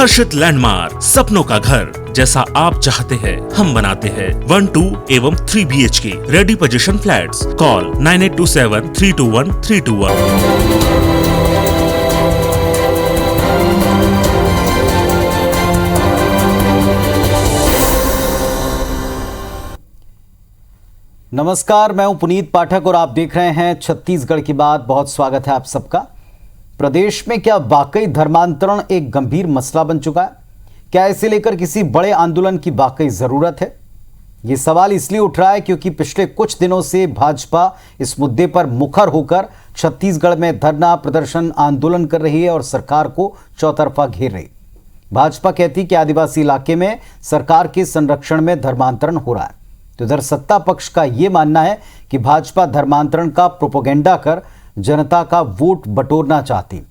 हर्षित landmark, सपनों का घर जैसा आप चाहते हैं हम बनाते हैं। 1, 2 एवं 3 BHK ready position flats. Call 9827321321। नमस्कार, मैं हूं पुनीत पाठक और आप देख रहे हैं छत्तीसगढ़ की बात। बहुत स्वागत है आप सबका। प्रदेश में क्या वाकई धर्मांतरण एक गंभीर मसला बन चुका है? क्या इसे लेकर किसी बड़े आंदोलन की वाकई जरूरत है? ये सवाल इसलिए उठ रहा है क्योंकि पिछले कुछ दिनों से भाजपा इस मुद्दे पर मुखर होकर छत्तीसगढ़ में धरना प्रदर्शन आंदोलन कर रही है और सरकार को चौतरफा घेर रही। भाजपा कहती कि आदिवासी इलाके में सरकार के संरक्षण में धर्मांतरण हो रहा है, तो इधर सत्ता पक्ष का यह मानना है कि भाजपा धर्मांतरण का प्रोपोगेंडा कर जनता का वोट बटोरना चाहती।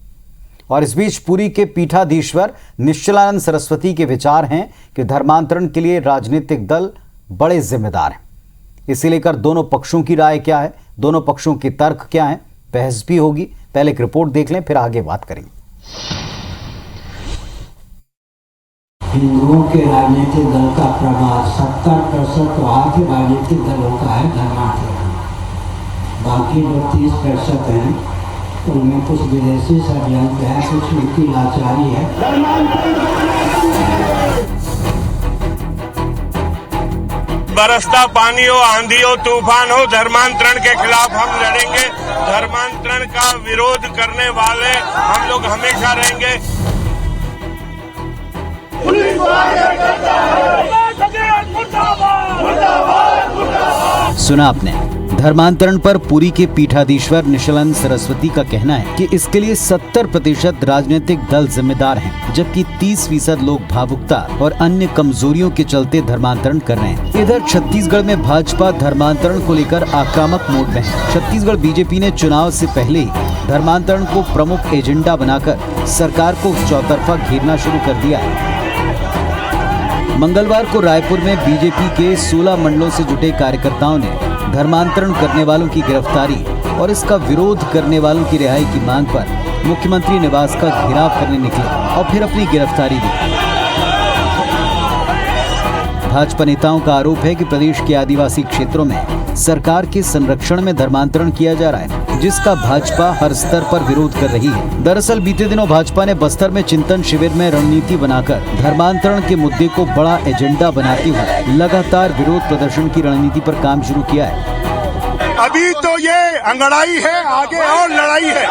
और इस बीच पुरी के पीठाधीश्वर निश्चलानंद सरस्वती के विचार हैं कि धर्मांतरण के लिए राजनीतिक दल बड़े जिम्मेदार हैं। इसे लेकर दोनों पक्षों की राय क्या है, दोनों पक्षों के तर्क क्या हैं, बहस भी होगी। पहले एक रिपोर्ट देख लें, फिर आगे बात करेंगे। हिंदुओं के राजनीतिक दल का प्रभाव 70% वहाँ के राजनीतिक दलों का है धर्मांतरण। बाकी जो 30% हैं उनमें कुछ विदेशी षड्यंत्र है, कुछ उनकी लाचारी है। बरसता पानी हो, आंधी हो, तूफान हो, धर्मांतरण के खिलाफ हम लड़ेंगे। धर्मांतरण का विरोध करने वाले हम लोग हमेशा रहेंगे। सुना आपने। धर्मांतरण पर पुरी के पीठाधीश्वर निश्चलानंद सरस्वती का कहना है कि इसके लिए 70% राजनीतिक दल जिम्मेदार हैं, जबकि 30% लोग भावुकता और अन्य कमजोरियों के चलते धर्मांतरण कर रहे हैं। इधर छत्तीसगढ़ में भाजपा धर्मांतरण को लेकर आक्रामक मोड में है। छत्तीसगढ़ बीजेपी ने चुनाव से पहले ही धर्मांतरण को प्रमुख एजेंडा बनाकर सरकार को चौतरफा घेरना शुरू कर दिया है। मंगलवार को रायपुर में बीजेपी के 16 मंडलों से जुटे कार्यकर्ताओं ने धर्मांतरण करने वालों की गिरफ्तारी और इसका विरोध करने वालों की रिहाई की मांग पर मुख्यमंत्री निवास का घेराव करने निकले और फिर अपनी गिरफ्तारी दी। भाजपा नेताओं का आरोप है कि प्रदेश के आदिवासी क्षेत्रों में सरकार के संरक्षण में धर्मांतरण किया जा रहा है, जिसका भाजपा हर स्तर पर विरोध कर रही है। दरअसल बीते दिनों भाजपा ने बस्तर में चिंतन शिविर में रणनीति बनाकर धर्मांतरण के मुद्दे को बड़ा एजेंडा बनाते हुए लगातार विरोध प्रदर्शन की रणनीति पर काम शुरू किया है। अभी तो ये अंगड़ाई है, आगे और लड़ाई है।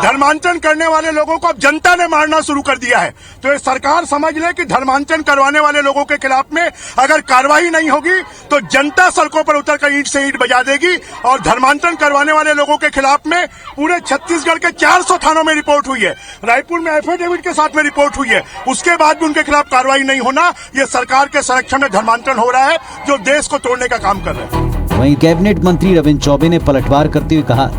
धर्मांतरण करने वाले लोगों को अब जनता ने मारना शुरू कर दिया है। तो ये सरकार समझ ले कि धर्मांतरण करवाने वाले लोगों के खिलाफ में अगर कार्रवाई नहीं होगी तो जनता सड़कों पर उतरकर ईंट से ईंट बजा देगी। और धर्मांतरण करवाने वाले लोगों के खिलाफ में पूरे छत्तीसगढ़ के 400 थानों में रिपोर्ट हुई है। रायपुर में एफिडेविट के साथ में रिपोर्ट हुई है। उसके बाद भी उनके खिलाफ कार्रवाई नहीं होना, ये सरकार के संरक्षण में धर्मांतरण हो रहा है जो देश को तोड़ने का काम कर रहे हैं। वहीं कैबिनेट मंत्री रविंद्र चौबे ने पलटवार करते हुए कहा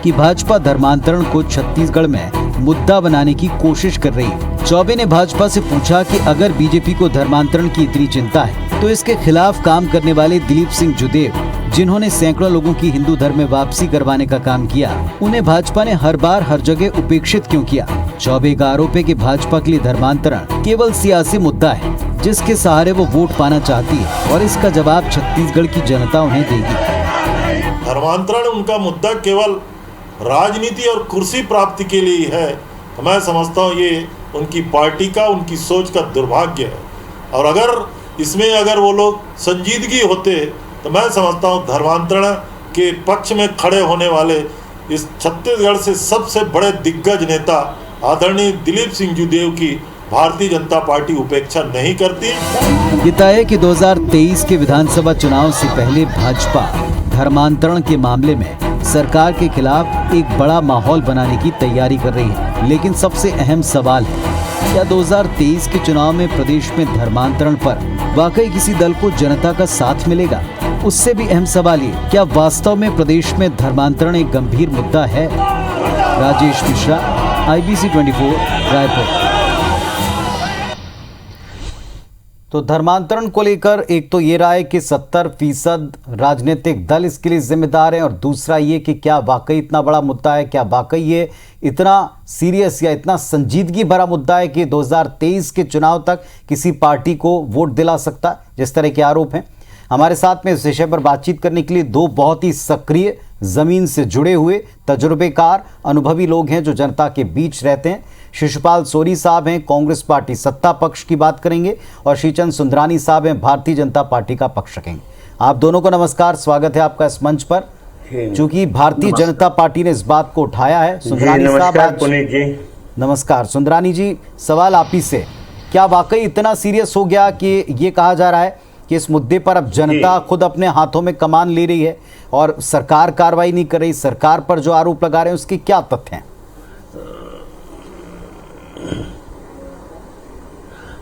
कि भाजपा धर्मांतरण को छत्तीसगढ़ में मुद्दा बनाने की कोशिश कर रही है। चौबे ने भाजपा से पूछा कि अगर बीजेपी को धर्मांतरण की इतनी चिंता है तो इसके खिलाफ काम करने वाले दिलीप सिंह जुदेव, जिन्होंने सैकड़ों लोगों की हिंदू धर्म में वापसी करवाने का काम किया, उन्हें भाजपा ने हर बार हर जगह उपेक्षित क्यों किया? चौबे का आरोप है कि भाजपा के लिए धर्मांतरण केवल सियासी मुद्दा है, जिसके सहारे वो वोट पाना चाहती है और इसका जवाब छत्तीसगढ़ की जनता उन्हें देगी। धर्मांतरण उनका मुद्दा केवल राजनीति और कुर्सी प्राप्ति के लिए है, तो मैं समझता हूँ ये उनकी पार्टी का, उनकी सोच का दुर्भाग्य है। और अगर वो लोग संजीदगी होते तो मैं समझता हूँ धर्मांतरण के पक्ष में खड़े होने वाले इस छत्तीसगढ़ से सबसे बड़े दिग्गज नेता आदरणीय दिलीप सिंह जुदेव की भारतीय जनता पार्टी उपेक्षा नहीं करती। गीता है कि 2023 के विधानसभा चुनाव से पहले भाजपा धर्मांतरण के मामले में सरकार के खिलाफ एक बड़ा माहौल बनाने की तैयारी कर रही है। लेकिन सबसे अहम सवाल है, क्या 2023 के चुनाव में प्रदेश में धर्मांतरण पर वाकई किसी दल को जनता का साथ मिलेगा? उससे भी अहम सवाल ये, क्या वास्तव में प्रदेश में धर्मांतरण एक गंभीर मुद्दा है? राजेश मिश्रा, IBC 24, रायपुर। तो धर्मांतरण को लेकर एक तो ये रहा है कि 70% राजनीतिक दल इसके लिए जिम्मेदार हैं, और दूसरा ये कि क्या वाकई इतना बड़ा मुद्दा है, क्या वाकई ये इतना सीरियस या इतना संजीदगी भरा मुद्दा है कि 2023 के चुनाव तक किसी पार्टी को वोट दिला सकता है, जिस तरह के आरोप हैं। हमारे साथ में इस विषय पर बातचीत करने के लिए दो बहुत ही सक्रिय, जमीन से जुड़े हुए, तजुर्बेकार, अनुभवी लोग हैं जो जनता के बीच रहते हैं। शिशुपाल सोरी साहब हैं, कांग्रेस पार्टी सत्ता पक्ष की बात करेंगे, और श्रीचंद सुंदरानी साहब हैं, भारतीय जनता पार्टी का पक्ष रखेंगे। आप दोनों को नमस्कार, स्वागत है आपका इस मंच पर। चूंकि भारतीय जनता पार्टी ने इस बात को उठाया है, सुंदरानी साहब आज नमस्कार। सुंदरानी जी, सवाल आप ही से, क्या वाकई इतना सीरियस हो गया कि ये कहा जा रहा है कि इस मुद्दे पर अब जनता खुद अपने हाथों में कमान ले रही है और सरकार कार्रवाई नहीं कर रही? सरकार पर जो आरोप लगा रहे हैं उसके क्या तथ्य हैं?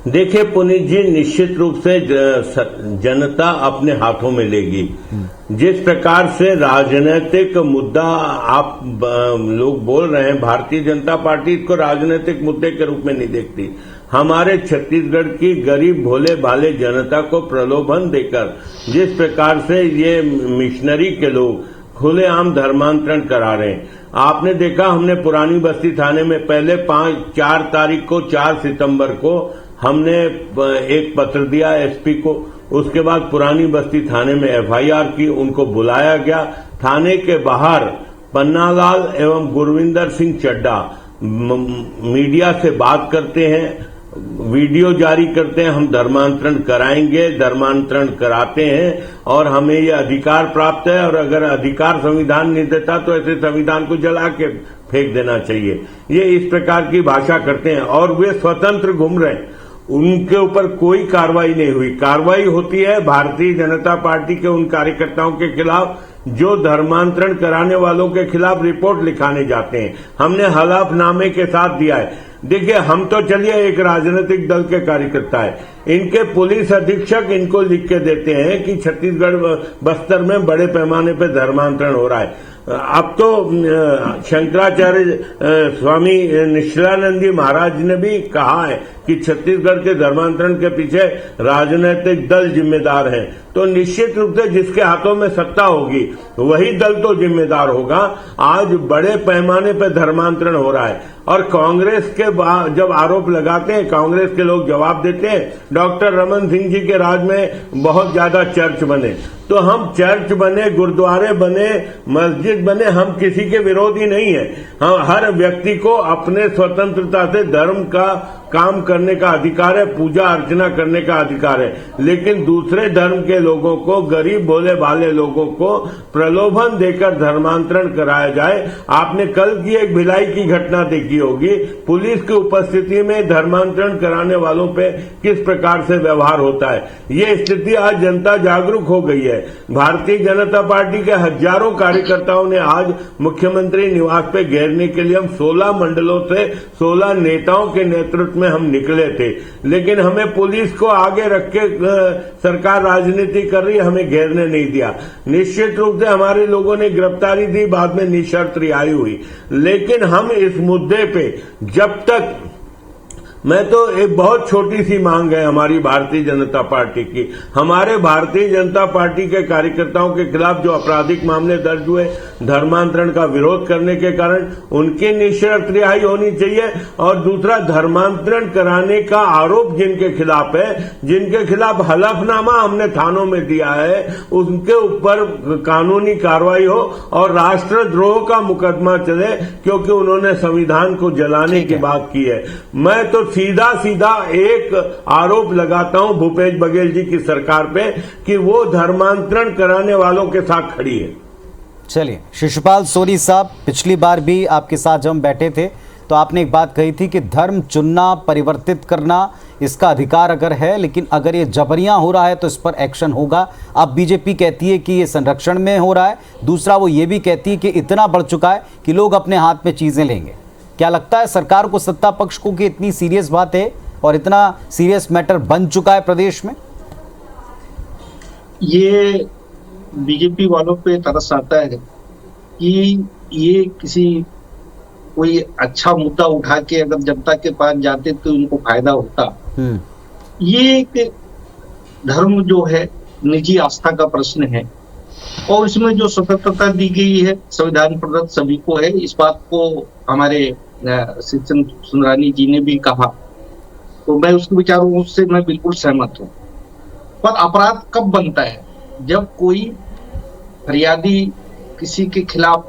देखिए पुनीत जी, निश्चित रूप से जनता अपने हाथों में लेगी। जिस प्रकार से राजनीतिक मुद्दा आप लोग बोल रहे हैं, भारतीय जनता पार्टी इसको राजनीतिक मुद्दे के रूप में नहीं देखती। हमारे छत्तीसगढ़ की गरीब भोले भाले जनता को प्रलोभन देकर जिस प्रकार से ये मिशनरी के लोग खुलेआम धर्मांतरण करा रहे हैं, आपने देखा, हमने पुरानी बस्ती थाने में पहले 4 सितंबर को हमने एक पत्र दिया एसपी को। उसके बाद पुरानी बस्ती थाने में एफआईआर की, उनको बुलाया गया। थाने के बाहर पन्नालाल एवं गुरविंदर सिंह चड्डा मीडिया से बात करते हैं, वीडियो जारी करते हैं, हम धर्मांतरण कराएंगे, धर्मांतरण कराते हैं और हमें ये अधिकार प्राप्त है, और अगर अधिकार संविधान नहीं देता तो ऐसे संविधान को जला के फेंक देना चाहिए। ये इस प्रकार की भाषा करते हैं और वे स्वतंत्र घूम रहे हैं, उनके ऊपर कोई कार्रवाई नहीं हुई। कार्रवाई होती है भारतीय जनता पार्टी के उन कार्यकर्ताओं के खिलाफ जो धर्मांतरण कराने वालों के खिलाफ रिपोर्ट लिखाने जाते हैं। हमने हलफनामे के साथ दिया है। देखिए, हम तो चलिए एक राजनीतिक दल के कार्यकर्ता है, इनके पुलिस अधीक्षक इनको लिख के देते हैं कि छत्तीसगढ़ बस्तर में बड़े पैमाने पर धर्मांतरण हो रहा है। अब तो शंकराचार्य स्वामी निश्चलानंद महाराज ने भी कहा है कि छत्तीसगढ़ के धर्मांतरण के पीछे राजनीतिक दल जिम्मेदार हैं। तो निश्चित रूप से जिसके हाथों में सत्ता होगी वही दल तो जिम्मेदार होगा। आज बड़े पैमाने पर धर्मांतरण हो रहा है और कांग्रेस के जब आरोप लगाते हैं, कांग्रेस के लोग जवाब देते हैं, डॉक्टर रमन सिंह जी के राज में बहुत ज्यादा चर्च बने। तो हम चर्च बने, गुरुद्वारे बने, मस्जिद बने, हम किसी के विरोधी नहीं है। हम हर व्यक्ति को अपने स्वतंत्रता से धर्म का काम करने का अधिकार है, पूजा अर्चना करने का अधिकार है, लेकिन दूसरे धर्म के लोगों को, गरीब भोले भाले लोगों को प्रलोभन देकर धर्मांतरण कराया जाए। आपने कल की एक भिलाई की घटना देखी होगी, पुलिस की उपस्थिति में धर्मांतरण कराने वालों पे किस प्रकार से व्यवहार होता है। ये स्थिति आज जनता जागरूक हो गई है। भारतीय जनता पार्टी के हजारों कार्यकर्ताओं ने आज मुख्यमंत्री निवास पे घेरने के लिए हम 16 मंडलों से 16 नेताओं के नेतृत्व में हम निकले थे, लेकिन हमें पुलिस को आगे रख के सरकार राजनीति कर रही है, हमें घेरने नहीं दिया। निश्चित रूप से हमारे लोगों ने गिरफ्तारी दी, बाद में निशर्त रिहाई हुई, लेकिन हम इस मुद्दे पे जब तक, मैं तो एक बहुत छोटी सी मांग है हमारी भारतीय जनता पार्टी की, हमारे भारतीय जनता पार्टी के कार्यकर्ताओं के खिलाफ जो आपराधिक मामले दर्ज हुए धर्मांतरण का विरोध करने के कारण, उनकी निशर्त रिहाई होनी चाहिए। और दूसरा, धर्मांतरण कराने का आरोप जिनके खिलाफ है, जिनके खिलाफ हलफनामा हमने थानों में दिया है, उनके ऊपर कानूनी कार्रवाई हो और राष्ट्रद्रोह का मुकदमा चले, क्योंकि उन्होंने संविधान को जलाने की बात की है। मैं तो सीधा सीधा एक आरोप लगाता हूं भूपेश बघेल जी की सरकार पे कि वो धर्मांतरण कराने वालों के साथ खड़ी है। चलिए, शिशुपाल सोरी साहब, पिछली बार भी आपके साथ जब हम बैठे थे तो आपने एक बात कही थी कि धर्म चुनना, परिवर्तित करना, इसका अधिकार अगर है, लेकिन अगर ये जबरियां हो रहा है तो इस पर एक्शन होगा। अब बीजेपी कहती है कि ये संरक्षण में हो रहा है, दूसरा वो ये भी कहती है कि इतना बढ़ चुका है कि लोग अपने हाथ में चीजें लेंगे। क्या लगता है सरकार को, सत्ता पक्ष को, कि इतनी सीरियस बात है और इतना सीरियस मैटर बन चुका है प्रदेश में? ये बीजेपी वालों पे तरस आता है कि ये कोई अच्छा मुद्दा उठा के अगर जनता के पास जाते तो उनको फायदा होता। ये एक धर्म जो है निजी आस्था का प्रश्न है और इसमें जो स्वतंत्रता दी गई है संविधान प्रदत्त सभी को है। इस बात को हमारे शिक्षण सुंदरानी जी ने भी कहा, तो मैं उसके विचारों से मैं बिल्कुल सहमत हूँ। पर अपराध कब बनता है? जब कोई फरियादी किसी के खिलाफ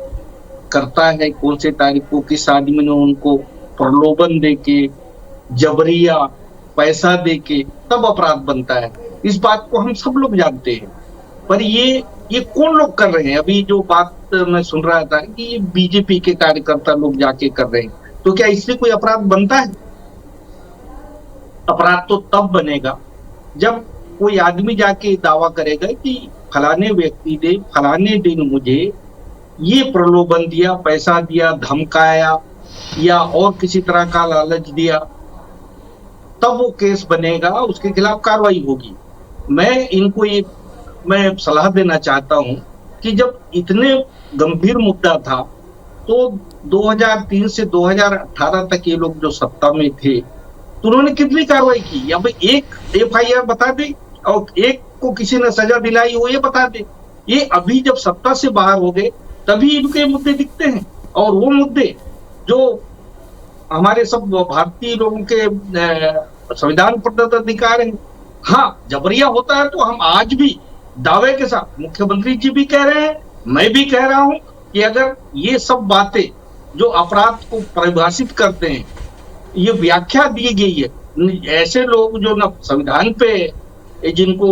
करता है, कौन से तारीख को किस आदमी ने उनको प्रलोभन देके, जबरिया पैसा देके, तब अपराध बनता है। इस बात को हम सब लोग जानते हैं। पर ये कौन लोग कर रहे हैं? अभी जो बात मैं सुन रहा था कि ये बीजेपी के कार्यकर्ता लोग जाके कर रहे हैं, तो क्या इससे कोई अपराध बनता है? अपराध तो तब बनेगा जब कोई आदमी जाके दावा करेगा कि फलाने व्यक्ति ने फलाने दिन मुझे ये प्रलोभन दिया, पैसा दिया, धमकाया या और किसी तरह का लालच दिया, तब वो केस बनेगा, उसके खिलाफ कार्रवाई होगी। मैं सलाह देना चाहता हूं कि जब इतने गंभीर मुद्दा था तो 2003 से 2018 तक ये लोग जो सत्ता में थे तो उन्होंने कितनी कार्रवाई की? या भाई एक FIR बता दे और एक को किसी ने सजा दिलाई हो ये बता दे। ये अभी जब सत्ता से बाहर हो गए तभी इनके मुद्दे दिखते हैं, और वो मुद्दे जो हमारे सब भारतीय लोगों के संविधान प्रदत्त अधिकार है। हाँ, जबरिया होता है तो हम आज भी दावे के साथ, मुख्यमंत्री जी भी कह रहे हैं, मैं भी कह रहा हूं कि अगर ये सब बातें जो अपराध को परिभाषित करते हैं, ये व्याख्या दी गई है, ऐसे लोग जो न संविधान पे जिनको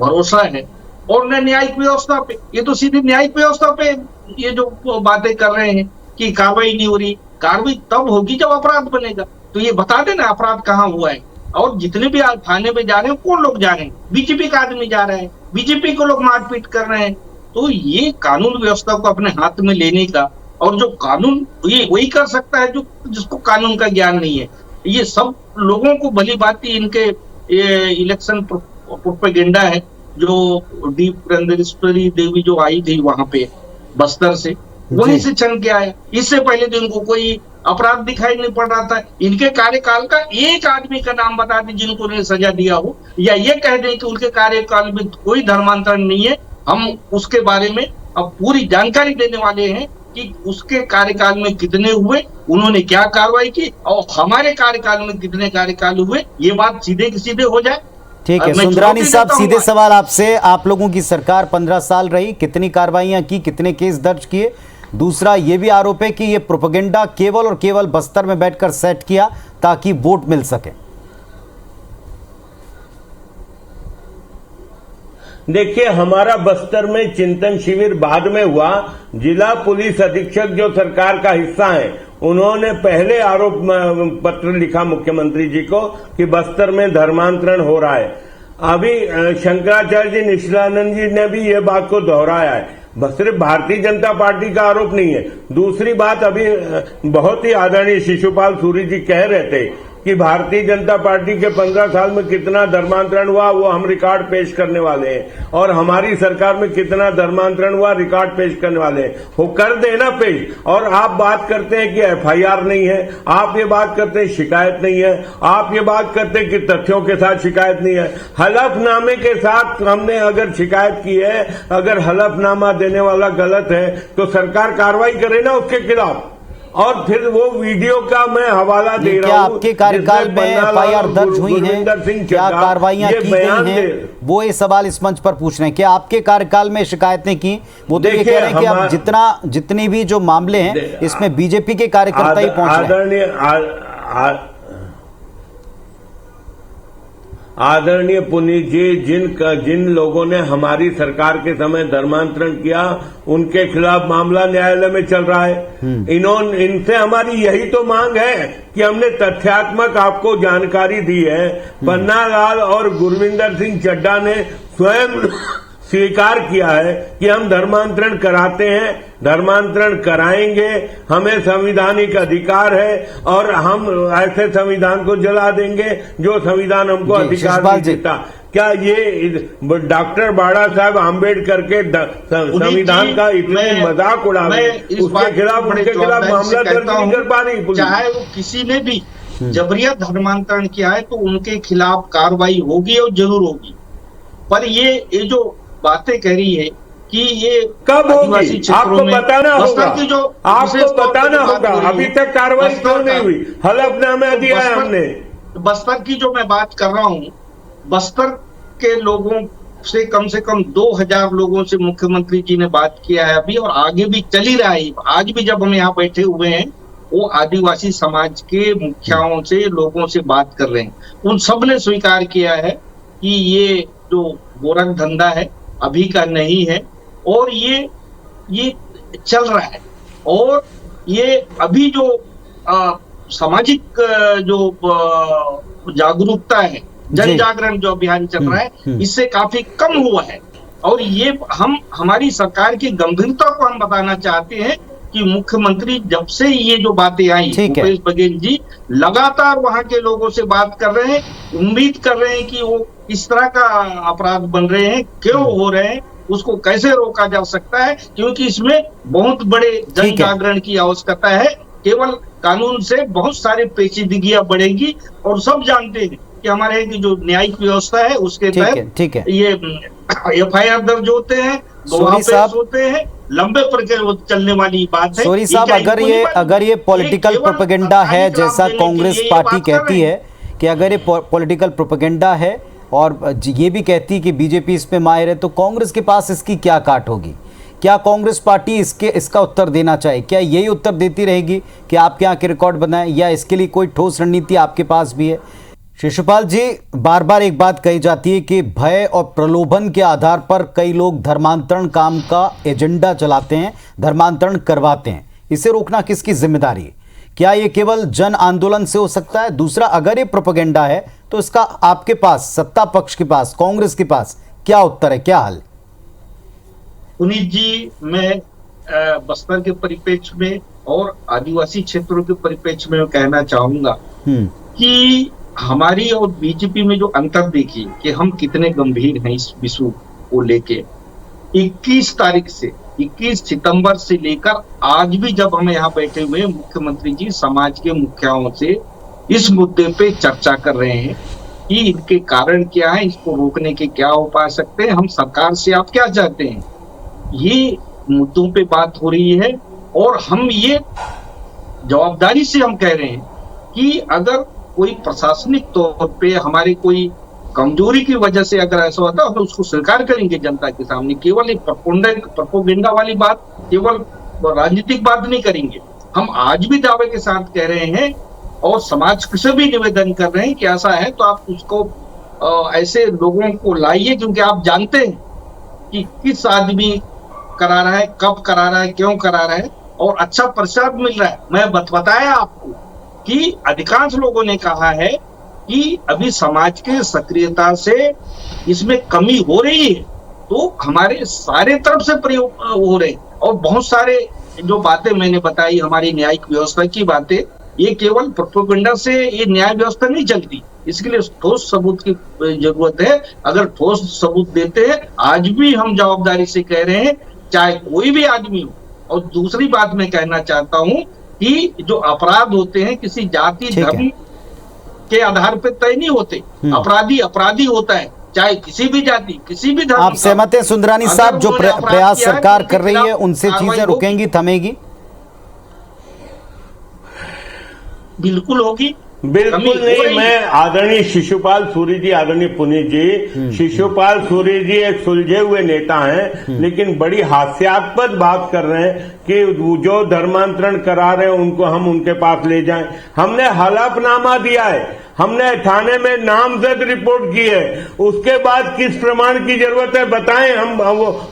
भरोसा है और न न्यायिक व्यवस्था पे, ये तो सीधे न्यायिक व्यवस्था पे ये जो बातें कर रहे हैं कि कार्रवाई नहीं हो रही। कार्रवाई तब होगी जब अपराध बनेगा। तो ये बता देना अपराध कहाँ हुआ है। और जितने भी थाने पे जा रहे हैं, कौन लोग जा रहे हैं? बीजेपी का आदमी जा रहे हैं, बीजेपी को लोग मारपीट कर रहे हैं। तो ये कानून व्यवस्था को अपने हाथ में लेने का, और जो कानून ये वही कर सकता है जो जिसको कानून का ज्ञान नहीं है। ये सब लोगों को भली भांति इनके ये इलेक्शन प्रोपेगेंडा है। जो डी पुरंदेश्वरी देवी जो आई थी वहां पे बस्तर से, वहीं से छन के आया। इससे पहले तो इनको कोई अपराध दिखाई नहीं पड़ रहा था। इनके कार्यकाल का एक आदमी का नाम बता दें जिनको उन्हें सजा दिया हो, या ये कह दें कि उनके कार्यकाल में कोई धर्मांतरण नहीं है। हम उसके बारे में अब पूरी जानकारी देने वाले हैं कि उसके कार्यकाल में कितने हुए, उन्होंने क्या कार्रवाई की, और हमारे कार्यकाल में कितने कार्यकाल हुए। ये बात सीधे की सीधे हो जाए। ठीक है सुंदरानी साहब, सीधे सवाल आपसे, आप लोगों की सरकार 15 साल रही, कितनी कार्रवाइयां की, कितने केस दर्ज किए? दूसरा ये भी आरोप है कि ये प्रोपेगेंडा केवल और केवल बस्तर में बैठकर सेट किया ताकि वोट मिल सके। देखिए, हमारा बस्तर में चिंतन शिविर बाद में हुआ। जिला पुलिस अधीक्षक जो सरकार का हिस्सा है, उन्होंने पहले आरोप पत्र लिखा मुख्यमंत्री जी को कि बस्तर में धर्मांतरण हो रहा है। अभी शंकराचार्य जी निशिलानंद जी ने भी ये बात को दोहराया है। बस सिर्फ भारतीय जनता पार्टी का आरोप नहीं है। दूसरी बात, अभी बहुत ही आदरणीय शिशुपाल सूरी जी कह रहे थे कि भारतीय जनता पार्टी के 15 साल में कितना धर्मांतरण हुआ वो हम रिकॉर्ड पेश करने वाले हैं, और हमारी सरकार में कितना धर्मांतरण हुआ रिकॉर्ड पेश करने वाले हैं। वो कर देना पेश। और आप बात करते हैं कि FIR नहीं है, आप ये बात करते हैं शिकायत नहीं है, आप ये बात करते हैं कि तथ्यों के साथ शिकायत नहीं है। हलफनामे के साथ हमने अगर शिकायत की है, अगर हलफनामा देने वाला गलत है तो सरकार कार्रवाई करे ना उसके खिलाफ। और फिर वो वीडियो का मैं हवाला दे रहा हूं। आपके कार्यकाल में FIR दर्ज हुई है, क्या कार्रवाइयां की गई हैं? वो ये सवाल इस मंच पर पूछ रहे हैं, क्या आपके कार्यकाल में शिकायतें की? वो तो ये कह रहे हैं कि अब जितने भी जो मामले हैं इसमें बीजेपी के कार्यकर्ता ही पहुंच रहे हैं। आदरणीय पुनीत जी, जिन लोगों ने हमारी सरकार के समय धर्मांतरण किया उनके खिलाफ मामला न्यायालय में चल रहा है। इनसे हमारी यही तो मांग है कि हमने तथ्यात्मक आपको जानकारी दी है। पन्नालाल और गुरविंदर सिंह चड्ढा ने स्वयं स्वीकार किया है कि हम धर्मांतरण कराते हैं, धर्मांतरण कराएंगे, हमें संवैधानिक अधिकार है, और हम ऐसे संविधान को जला देंगे जो संविधान हमको अधिकार नहीं देता। क्या ये डॉक्टर बाड़ा साहब आम्बेडकर के संविधान का इतने मजाक उड़ा रहे हैं? उसके खिलाफ मामला दर्ज नहीं कर पा रही। चाहे वो किसी ने भी जबरिया धर्मांतरण किया है तो उनके खिलाफ कार्रवाई होगी और जरूर होगी। पर ये जो बातें कह रही है कि ये कब आदिवासी होगी क्षेत्रों आपको में बताना होगा, की जो आपको बताना होगा। अभी तक कार्रवाई क्यों नहीं हुई? हलफनामा दिया है हमने। बस्तर की जो मैं बात कर रहा हूँ, बस्तर के लोगों से कम 2000 लोगों से मुख्यमंत्री जी ने बात किया है अभी, और आगे भी चल ही रहा है। आज भी जब हम यहाँ बैठे हुए हैं, वो आदिवासी समाज के मुखियाओं से, लोगों से बात कर रहे हैं। उन सब ने स्वीकार किया है कि ये जो गोरख धंधा है अभी का नहीं है, और ये चल रहा है। और ये अभी जो सामाजिक जो जागरूकता है, जन जागरण जो अभियान चल रहा है, इससे काफी कम हुआ है। और ये हमारी सरकार की गंभीरता को हम बताना चाहते हैं कि मुख्यमंत्री जब से ये जो बातें आई, भूपेश बघेल जी लगातार वहां के लोगों से बात कर रहे हैं, उम्मीद कर रहे हैं कि वो इस तरह का अपराध बन रहे हैं, क्यों हो रहे हैं, उसको कैसे रोका जा सकता है, क्योंकि इसमें बहुत बड़े जन जागरण की आवश्यकता है। केवल कानून से बहुत सारे पेचीदगियां बढ़ेगी, और सब जानते हैं कि हमारे की जो न्यायिक व्यवस्था है उसके तहत ये FIR दर्ज होते हैं, गवाह पेश होते हैं, लंबे प्रक्रिया चलने वाली बात है। सोरी साहब, अगर ये पॉलिटिकल प्रोपेगेंडा है, जैसा कांग्रेस पार्टी कहती है कि अगर ये पॉलिटिकल प्रोपेगेंडा है और ये भी कहती है कि बीजेपी इस पे माहिर है, तो कांग्रेस के पास इसकी क्या काट होगी? क्या कांग्रेस पार्टी इसका उत्तर देना चाहे? क्या यही उत्तर देती रहेगी कि आपके यहाँ के रिकॉर्ड बनाएं, या इसके लिए कोई ठोस रणनीति आपके पास भी है? शिशुपाल जी, बार बार एक बात कही जाती है कि भय और प्रलोभन के आधार पर कई लोग धर्मांतरण काम का एजेंडा चलाते हैं, धर्मांतरण करवाते हैं। इसे रोकना किसकी जिम्मेदारी है? क्या ये केवल जन आंदोलन से हो सकता है? दूसरा, अगर ये प्रोपेगेंडा है तो इसका आपके पास, सत्ता पक्ष के पास, कांग्रेस के पास क्या उत्तर है, क्या हल? पुनीत जी, मैं बस्तर के परिप्रेक्ष्य में और आदिवासी क्षेत्रों के परिप्रेक्ष्य में कहना चाहूंगा कि हमारी और बीजेपी में जो अंतर देखिए कि हम कितने गंभीर हैं इस विषय को लेके। 21 सितंबर से लेकर आज भी जब हम यहाँ बैठे हुए, मुख्यमंत्री जी समाज के मुखियाओं से इस मुद्दे पे चर्चा कर रहे हैं कि इनके कारण क्या है, इसको रोकने के क्या उपाय सकते हैं, हम सरकार से आप क्या चाहते हैं। ये मुद्दों पे बात हो रही है, और हम ये जवाबदारी से हम कह रहे हैं कि अगर कोई प्रशासनिक तौर पे हमारे कोई कमजोरी की वजह से अगर ऐसा होता है, हम उसको स्वीकार करेंगे जनता के सामने। केवल एक प्रोपेगेंडा वाली बात, केवल राजनीतिक बात नहीं करेंगे। हम आज भी दावे के साथ कह रहे हैं और समाज से भी निवेदन कर रहे हैं कि ऐसा है तो आप उसको ऐसे लोगों को लाइए, क्योंकि आप जानते हैं कि किस आदमी करा रहा है, कब करा रहा है, क्यों करा रहा है, और अच्छा प्रसाद मिल रहा है। मैं बताया आपको कि अधिकांश लोगों ने कहा है कि अभी समाज के सक्रियता से इसमें कमी हो रही है, तो हमारे सारे तरफ से प्रयोग हो रहे हैं। और बहुत सारे जो बातें मैंने बताई, हमारी न्यायिक व्यवस्था की बातें, ये केवल प्रोपेगेंडा से ये न्याय व्यवस्था नहीं चलती, इसके लिए ठोस सबूत की जरूरत है। अगर ठोस सबूत देते हैं, आज भी हम जवाबदारी से कह रहे हैं, चाहे कोई भी आदमी हो। और दूसरी बात मैं कहना चाहता हूं कि जो अपराध होते हैं किसी जाति धर्म के आधार पर तय नहीं होते। अपराधी होता है, चाहे किसी भी जाति, किसी भी धर्म। आप सहमत हैं सुंदरानी साहब, जो प्रयास सरकार कर रही है उनसे चीजें रुकेंगी, थमेगी? बिल्कुल होगी, बिल्कुल नहीं। मैं आदरणीय शिशुपाल सूरी जी, आदरणीय पुनीत जी, शिशुपाल सूरी जी एक सुलझे हुए नेता हैं, लेकिन बड़ी हास्यास्पद बात कर रहे हैं कि जो धर्मांतरण करा रहे हैं उनको हम उनके पास ले जाएं। हमने हलफनामा दिया है, हमने थाने में नामजद रिपोर्ट की है, उसके बाद किस प्रमाण की जरूरत है बताएं, हम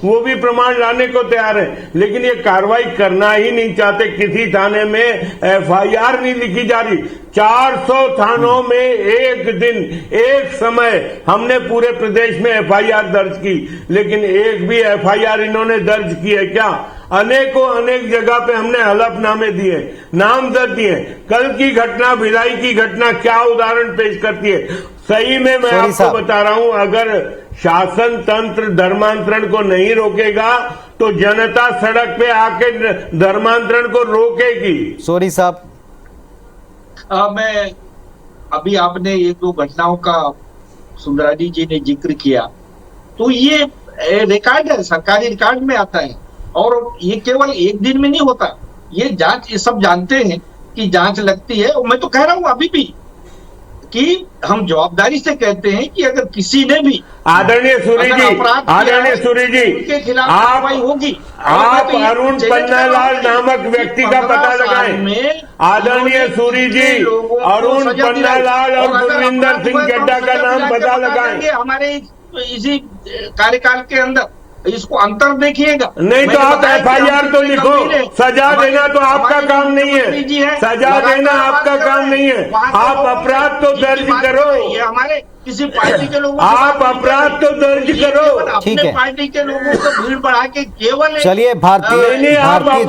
वो भी प्रमाण लाने को तैयार हैं। लेकिन ये कार्रवाई करना ही नहीं चाहते। किसी थाने में FIR नहीं लिखी जा रही। 400 थानों में एक दिन, एक समय हमने पूरे प्रदेश में FIR दर्ज की, लेकिन एक भी FIR इन्होंने दर्ज की है क्या? अनेक जगह पे हमने हलफनामे दिए, नामजद दिए। कल की घटना, भिलाई की घटना क्या उदाहरण पेश करती है। सही में मैं आपको बता रहा हूं, अगर शासन तंत्र धर्मांतरण को नहीं रोकेगा तो जनता सड़क पे आके धर्मांतरण को रोकेगी। सोरी साहब, मैं अभी आपने एक दो घटनाओं का सुंदरानी जी ने जिक्र किया, तो ये रिकॉर्ड है, सरकारी रिकॉर्ड में आता है। और ये केवल एक दिन में नहीं होता, ये जांच, ये सब जानते हैं कि जांच लगती है। और मैं तो कह रहा हूं अभी भी कि हम जवाबदारी से कहते हैं कि अगर किसी ने भी आदरणीय सूरी जी, आदरणीय सूरी जी, उनके खिलाफ आप कार्रवाई होगी। आप अरुण पन्नालाल नामक व्यक्ति का पता लगाएं। आदरणीय सूरी जी, अरुण पन्नालाल और गुरविंदर सिंह चड्ढा का नाम पता लगाएं। हमारे इसी कार्यकाल के अंदर इसको अंतर देखिएगा। नहीं तो आप FIR तो लिखो, सजा देना तो आपका काम नहीं है, सजा देना आपका काम नहीं है। आप अपराध तो दर्ज करो, ये हमारे किसी पार्टी के लोगों, आप अपराध तो दर्ज करो। ठीक है, पार्टी के लोगों को भीड़ बढ़ा के केवल, चलिए भारतीय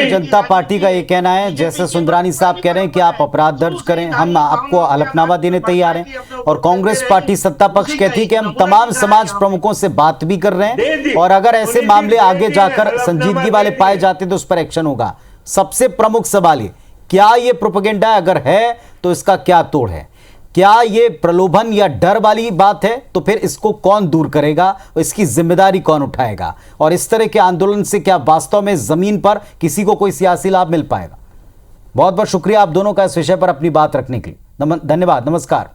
जनता पार्टी का ये कहना है, जैसे सुंदरानी साहब कह रहे हैं कि आप अपराध दर्ज करें, हम आपको हलफनामा देने तैयार हैं। और कांग्रेस पार्टी सत्ता पक्ष कहती है कि हम तमाम समाज प्रमुखों से बात भी कर रहे हैं और अगर ऐसे मामले आगे जाकर संजीदगी वाले पाए जाते तो उस पर एक्शन होगा। सबसे प्रमुख सवाल ये, क्या ये प्रोपेगेंडा अगर है तो इसका क्या तोड़ है? क्या ये प्रलोभन या डर वाली बात है? तो फिर इसको कौन दूर करेगा, इसकी जिम्मेदारी कौन उठाएगा? और इस तरह के आंदोलन से क्या वास्तव में जमीन पर किसी को कोई सियासी लाभ मिल पाएगा? बहुत बहुत शुक्रिया आप दोनों का इस विषय पर अपनी बात रखने के लिए। धन्यवाद, नमस्कार।